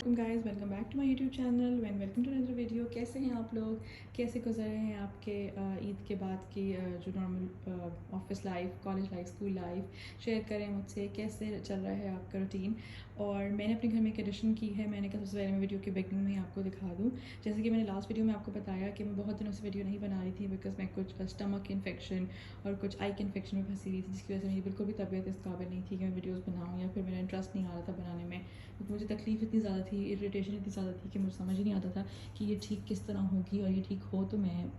वालेकुम guys, welcome back to my YouTube channel and welcome to another video. कैसे हैं आप लोग? कैसे गुजर रहे हैं आपके ईद के बाद की जो normal office life, college life, school life? Share करें मुझसे कैसे चल रहा है आपका रूटीन। और मैंने अपने घर में एक एडिशन की है। मैंने कहा सबसे पहले मैं वीडियो के बिगनिंग में ही आपको दिखा दूँ। जैसे कि मैंने लास्ट वीडियो में आपको बताया कि मैं बहुत दिनों से वीडियो नहीं बना रही थी बिकॉज मैं कुछ स्टमक इन्फेक्शन और कुछ आई के इन्फेक्शन में फंसी हुई थी, जिसकी वजह से मेरी बिल्कुल भी तबीयत इस काबिल नहीं थी कि मैं वीडियोज़ बनाऊँ, या फिर मेरा इंटरेस्ट नहीं आ रहा था बनाने में, क्योंकि मुझे तकलीफ़ इतनी ज़्यादा थी, इरिटेशन इतनी ज़्यादा थी कि मुझे समझ ही नहीं आता था कि ये ठीक किस तरह होगी, और ये ठीक हो तो मैं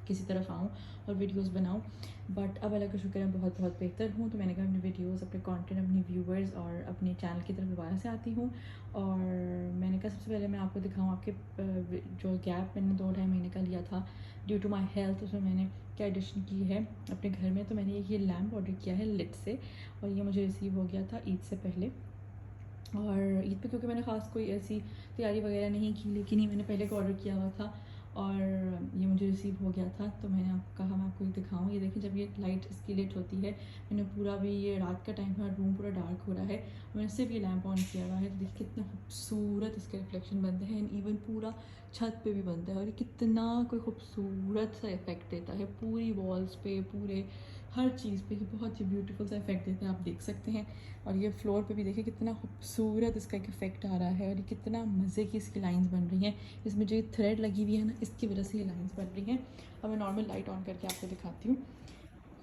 किसी तरफ आऊँ और वीडियोज़ बनाऊँ। बट अब अल्लाह का शुक्र है बहुत बहुत बेहतर हूँ। तो मैंने कहा अपने वीडियोज़, अपने कंटेंट, अपनी व्यूवर्स और अपने चैनल की तरफ दोबारा से आती हूँ। और मैंने कहा सबसे पहले मैं आपको दिखाऊँ आपके जो गैप मैंने 2-2.5 महीने का लिया था ड्यू टू माई हेल्थ, उसमें मैंने क्या एडिशन की है अपने घर में। तो मैंने ये लैम्प ऑर्डर किया है लिट से, और ये मुझे रिसीव हो गया था ईद से पहले। और ईद पे क्योंकि मैंने ख़ास कोई ऐसी तैयारी वगैरह नहीं की, लेकिन ये मैंने पहले का ऑर्डर किया हुआ था और ये मुझे रिसीव हो गया था। तो मैंने आपको कहा मैं आपको ये दिखाऊँ। ये देखिए, जब ये लाइट इसकी लेट होती है, मैंने पूरा भी, ये रात का टाइम है, रूम पूरा डार्क हो रहा है, मैंने सिर्फ ये लैंप ऑन किया हुआ है। तो देखिए कितना खूबसूरत इसका रिफ्लेक्शन बनता है, एंड इवन पूरा छत पे भी बनता है, और ये कितना कोई खूबसूरत सा इफेक्ट देता है पूरी वॉल्स पे, पूरे हर चीज़ पे। ये बहुत ही ब्यूटीफुल सा इफेक्ट देता है, आप देख सकते हैं। और ये फ्लोर पे भी देखिए कितना खूबसूरत इसका एक इफेक्ट आ रहा है, और ये कितना मज़े की इसकी लाइंस बन रही हैं। इसमें जो थ्रेड लगी हुई है ना, इसकी वजह से ये लाइंस बन रही हैं। और मैं नॉर्मल लाइट ऑन करके आपको दिखाती हूँ।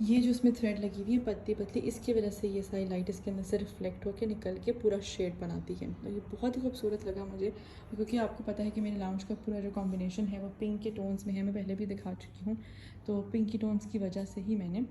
ये जो इसमें थ्रेड लगी हुई है पतली पतली, इसकी वजह से ये सारी लाइट इसके अंदर से रिफ्लेक्ट होकर निकल के पूरा शेड बनाती है। और ये बहुत ही खूबसूरत लगा मुझे, क्योंकि आपको पता है कि मेरे लाउंज का पूरा जो कॉम्बिनेशन है वो पिंक के टोन्स में है। मैं पहले भी दिखा चुकी हूँ। तो पिंक की टोन्स की वजह से ही मैंने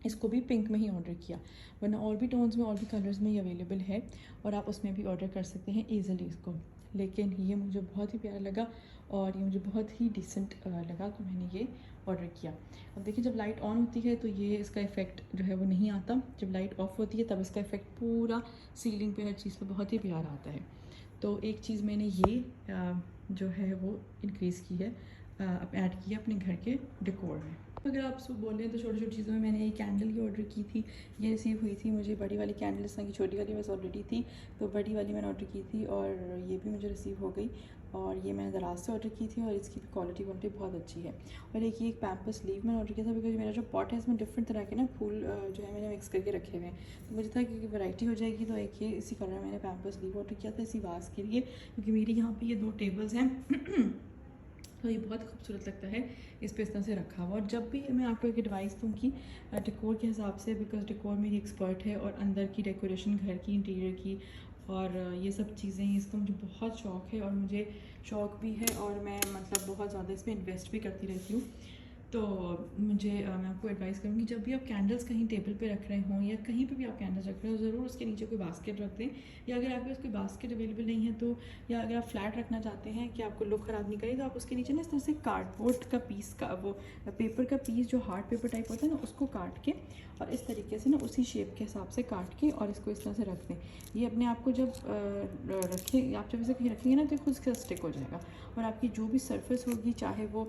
इसको भी पिंक में ही ऑर्डर किया, वरना और भी टोन्स में और भी कलर्स में ये अवेलेबल है, और आप उसमें भी ऑर्डर कर सकते हैं ईज़िली इसको। लेकिन ये मुझे बहुत ही प्यारा लगा और ये मुझे बहुत ही डिसेंट लगा, तो मैंने ये ऑर्डर किया। अब देखिए, जब लाइट ऑन होती है तो ये इसका इफ़ेक्ट जो है वो नहीं आता। जब लाइट ऑफ होती है तब इसका इफ़ेक्ट पूरा सीलिंग पे, हर चीज़ पे बहुत ही प्यारा आता है। तो एक चीज़ मैंने ये जो है वो इंक्रीज़ की है, ऐड किया अपने घर के डेकोर में। अगर आप सब बोलें तो छोटी छोटी चीज़ों में मैंने ये कैंडल की ऑर्डर की थी, ये रिसीव हुई थी मुझे। बड़ी वाली कैंडल, इस तरह की छोटी वाली बस ऑलरेडी थी, तो बड़ी वाली मैंने ऑर्डर की थी और ये भी मुझे रिसीव हो गई। और ये मैंने दराज से ऑर्डर की थी, और इसकी भी क्वालिटी बहुत अच्छी है। और एक ये एक पैम्पस लीफ मैंने ऑर्डर किया था, बिकॉज मेरा जो पॉट है इसमें डिफरेंट तरह के ना फूल जो है मैंने मिक्स करके रखे हुए हैं, तो मुझे था कि वैरायटी हो जाएगी। तो एक ये इसी कलर में मैंने पैम्पस लीफ ऑर्डर किया था इसी वास के लिए, क्योंकि मेरी यहाँ पर ये 2 टेबल्स हैं तो ये बहुत खूबसूरत लगता है इस पे इस तरह से रखा हुआ। और जब भी मैं आपको एक एडवाइस दूँगी डेकोर के हिसाब से, बिकॉज डेकोर मेरी एक्सपर्ट है, और अंदर की डेकोरेशन, घर की, इंटीरियर की, और ये सब चीज़ें, इसका मुझे बहुत शौक़ है, और मुझे शौक़ भी है, और मैं मतलब बहुत ज़्यादा इसमें इन्वेस्ट भी करती रहती हूँ। तो मुझे मैं आपको एडवाइस करूँगी, जब भी आप कैंडल्स कहीं टेबल पे रख रहे हों, या कहीं पे भी आप कैंडल्स रख रहे हो, ज़रूर उसके नीचे कोई बास्केट रख दें। या अगर आपके पास कोई बास्केट अवेलेबल नहीं है तो, या अगर आप फ्लैट रखना चाहते हैं कि आपको लुक ख़राब नहीं करे, तो आप उसके नीचे ना इस तरह से कार्डबोर्ड का पीस का, वो पेपर का पीस जो हार्ड पेपर टाइप होता है ना, उसको काट के और इस तरीके से ना उसी शेप के हिसाब से काट के और इसको इस तरह से रख दें। ये अपने आप को जब रखें, आप जब इसे कहीं रखेंगे ना, तो खुद से स्टिक हो जाएगा। और आपकी जो भी सरफेस होगी, चाहे वो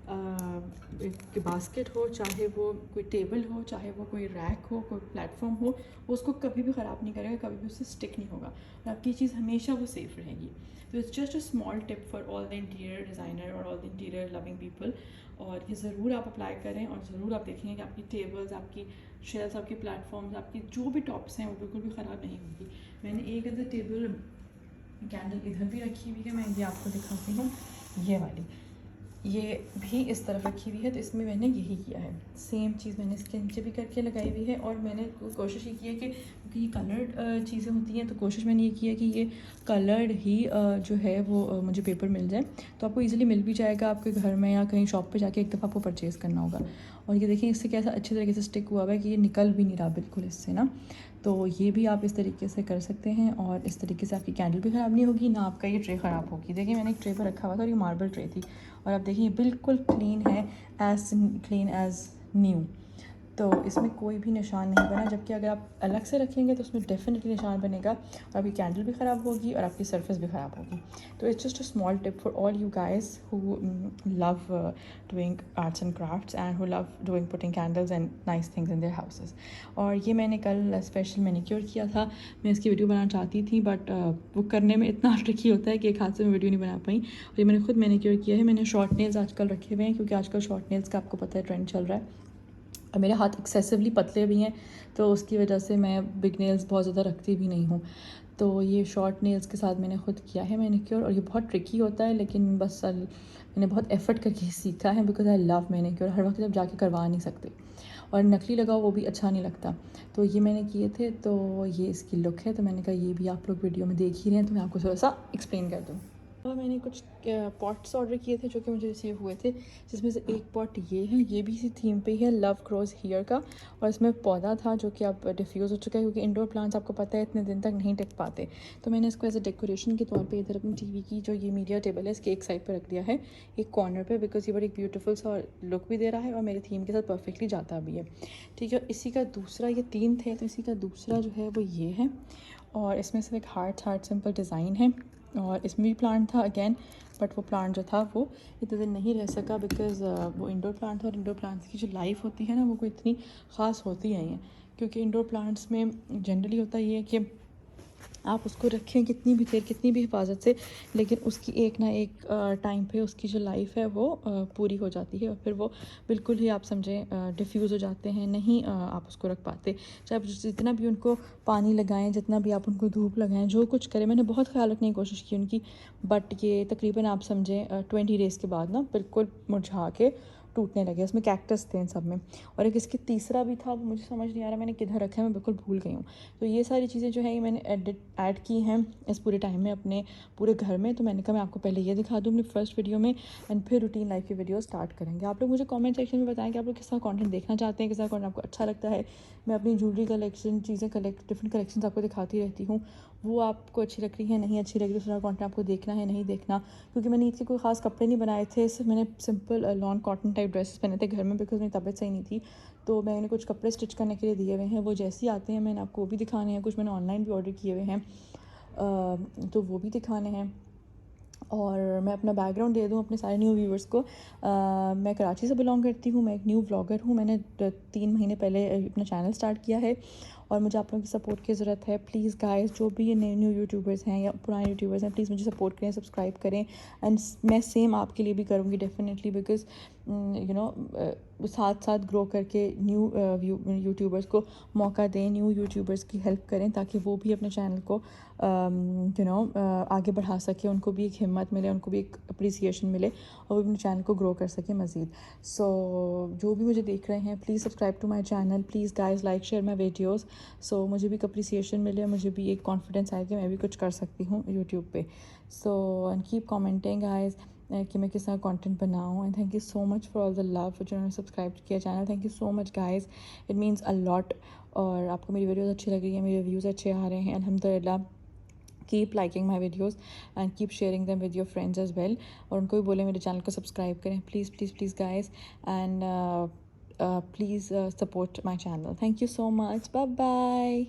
एक बास्केट हो, चाहे वो कोई टेबल हो, चाहे वो कोई रैक हो, कोई प्लेटफॉर्म हो, वो उसको कभी भी ख़राब नहीं करेगा, कभी भी उससे स्टिक नहीं होगा, और आपकी चीज़ हमेशा वो सेफ़ रहेगी। तो it's just a small tip for all the interior designer और all the interior loving people. और ये ज़रूर आप अप्लाई करें, और ज़रूर आप देखेंगे कि आपकी टेबल्स, आपकी शेल्स, आपके प्लेटफॉर्म्स, आपकी जो भी टॉप्स हैं, वो बिल्कुल भी ख़राब नहीं होगी। मैंने एक अदर टेबल कैंडल इधर भी रखी हुई है, मैं ये आपको दिखाती हूँ। ये वाली, ये भी इस तरफ रखी हुई है, तो इसमें मैंने यही किया है, सेम चीज़ मैंने इसके नीचे भी करके लगाई हुई है। और मैंने कोशिश ये की है कि, क्योंकि ये कलर्ड चीज़ें होती हैं, तो कोशिश मैंने ये की है कि ये कलर्ड ही जो है वो मुझे पेपर मिल जाए, तो आपको इजीली मिल भी जाएगा आपके घर में, या कहीं शॉप पे जाके एक दफ़ा आपको परचेज़ करना होगा। और ये देखिए इससे कैसा अच्छे तरीके से स्टिक हुआ हुआ है कि ये निकल भी नहीं रहा बिल्कुल इससे ना। तो ये भी आप इस तरीके से कर सकते हैं, और इस तरीके से आपकी कैंडल भी ख़राब नहीं होगी, ना आपका ये ट्रे ख़राब होगी। देखिए मैंने एक ट्रे पर रखा हुआ था, और ये मार्बल ट्रे थी, और आप देखिए बिल्कुल क्लीन है, एज क्लीन एज न्यू। तो इसमें कोई भी निशान नहीं बना, जबकि अगर आप अलग से रखेंगे तो उसमें डेफिनेटली निशान बनेगा और आपकी कैंडल भी ख़राब होगी और आपकी सरफेस भी ख़राब होगी। तो it's just a small tip for all you guys who love doing arts and crafts and who love doing putting candles and nice things in their houses. और ये मैंने कल स्पेशल मैनिक्योर किया था, मैं इसकी वीडियो बनाना चाहती थी बट वो करने में इतना ट्रिकी होता है कि एक हाथ से मैं वीडियो नहीं बना पाई। और ये मैंने खुद मैनिक्योर किया है। मैंने शॉर्ट नेल्स आजकल रखे हुए हैं क्योंकि आजकल शॉर्ट नेल्स का आपको पता है ट्रेंड चल रहा है और मेरे हाथ एक्सेसिवली पतले भी हैं, तो उसकी वजह से मैं बिग नेल्स बहुत ज़्यादा रखती भी नहीं हूँ। तो ये शॉर्ट नेल्स के साथ मैंने खुद किया है मैनिक्योर और ये बहुत ट्रिकी होता है, लेकिन बस मैंने बहुत एफ़र्ट करके सीखा है बिकॉज आई लव मैनिक्योर। हर वक्त जब जाके करवा नहीं सकते और नकली लगाओ वो भी अच्छा नहीं लगता। तो ये मैंने किए थे, तो ये इसकी लुक है। तो मैंने कहा ये भी आप लोग वीडियो में देख ही रहे हैं तो मैं आपको थोड़ा सा एक्सप्लेन कर दूँ। और मैंने कुछ पॉट्स ऑर्डर किए थे जो कि मुझे रिसीव हुए थे, जिसमें से एक पॉट ये है, ये भी इसी थीम पे ही है, लव ग्रोज हियर का। और इसमें पौधा था जो कि अब डिफ्यूज़ हो चुका है क्योंकि इंडोर प्लांट्स आपको पता है इतने दिन तक नहीं टिक पाते। तो मैंने इसको एज अ डेकोरेशन के तौर पे इधर अपनी टीवी की जो ये मीडिया टेबल है इसके एक साइड पर रख दिया है, एक कॉर्नर पे, बिकॉज ये बड़ी ब्यूटीफुल सा लुक भी दे रहा है और मेरे थीम के साथ परफेक्टली जाता भी है। ठीक है, इसी का दूसरा, ये 3 थे तो इसी का दूसरा जो है वो ये है और इसमें सिर्फ एक हार्ट सिंपल डिज़ाइन है। और इसमें भी प्लांट था अगेन, बट वो प्लांट जो था वो इतने दिन नहीं रह सका बिकॉज़ वो इंडोर प्लांट था और इंडोर प्लांट्स की जो लाइफ होती है ना वो कोई इतनी ख़ास होती नहीं है, क्योंकि इंडोर प्लांट्स में जनरली होता ये है कि आप उसको रखें कितनी भी देर कितनी भी हिफाजत से, लेकिन उसकी एक ना एक टाइम पे उसकी जो लाइफ है वो पूरी हो जाती है और फिर वो बिल्कुल ही आप समझें डिफ्यूज़ हो जाते हैं, नहीं आप उसको रख पाते। चाहे आप जितना भी उनको पानी लगाएं, जितना भी आप उनको धूप लगाएं, जो कुछ करें, मैंने बहुत ख्याल रखने की कोशिश की उनकी, बट ये तकरीबन आप समझें 20 डेज़ के बाद ना बिल्कुल मुरझा के टूटने लगे। उसमें कैक्टस थे इन सब में, और एक इसकी तीसरा भी था, वो मुझे समझ नहीं आ रहा मैंने किधर रखा है, मैं बिल्कुल भूल गई हूँ। तो ये सारी चीज़ें जो है ये मैंने ऐड की हैं इस पूरे टाइम में अपने पूरे घर में। तो मैंने कहा मैं आपको पहले ये दिखा दूँ अपनी फर्स्ट वीडियो में एंड फिर रूटीन लाइफ की वीडियो स्टार्ट करेंगे। आप लोग मुझे कमेंट सेक्शन में बताएं कि आप लोग किस तरह कंटेंट देखना चाहते हैं, किस तरह कंटेंट आपको अच्छा लगता है। मैं अपनी ज्वेलरी कलेक्शन चीज़ें डिफरेंट कलेक्शन आपको दिखाती रहती हूँ, वो आपको अच्छी लग रही है नहीं अच्छी लग रही, दूसरा कंटेंट आपको देखना है नहीं देखना। क्योंकि मैंने ईद के कोई ख़ास कपड़े नहीं बनाए थे, सिर्फ मैंने simple lawn cotton type dresses पहने थे घर में बिकॉज मेरी तबीयत सही नहीं थी। तो मैंने कुछ कपड़े स्टिच करने के लिए दिए हुए हैं, वो जैसे ही आते हैं मैंने आपको वो भी दिखाने हैं। कुछ मैंने ऑनलाइन भी ऑर्डर किए हुए हैं तो वो भी दिखाने हैं। और मैं अपना बैकग्राउंड दे दूँ अपने सारे न्यू व्यूवर्स को। मैं कराची से बिलोंग करती हूँ, मैं एक न्यू व्लॉगर हूँ। मैंने 3 महीने पहले अपना चैनल स्टार्ट किया है और मुझे आप लोगों की सपोर्ट की ज़रूरत है। प्लीज़ गाइस, जो भी नए न्यू यूट्यूबर्स हैं या पुराने यूट्यूबर्स हैं, प्लीज़ मुझे सपोर्ट करें, सब्सक्राइब करें। एंड मैं सेम आपके लिए भी करूँगी डेफिनेटली, बिकॉज़ यू नो साथ साथ ग्रो करके न्यू यूट्यूबर्स को मौका दें, न्यू यूट्यूबर्स की हेल्प करें ताकि वो भी अपने चैनल को आगे बढ़ा सके, उनको भी एक हिम्मत मिले, उनको भी एक अप्रिसिएशन मिले और वो अपने चैनल को ग्रो कर सके मज़ीद। सो जो भी मुझे देख रहे हैं please subscribe to my channel, please guys like share my videos. So मुझे भी एक अप्रिसिएशन मिले, मुझे भी एक कॉन्फिडेंस आए कि मैं भी कुछ कर सकती हूँ यूट्यूब पे। So and keep commenting guys कि मैं किस तरह कंटेंट बनाऊँ। And thank you so much for all the love जिन्होंने सब्सक्राइब किया channel, thank you so much guys, it means a lot. और आपको मेरी वीडियोज़ अच्छी लग रही है, मेरे व्यूज़ अच्छे आ रहे हैं अल्हम्दुलिल्लाह। Keep liking my videos and keep sharing them with your friends as well. और उनको भी बोले मेरे चैनल को सब्सक्राइब करें, please please please guys. And please support my channel. Thank you so much, bye bye.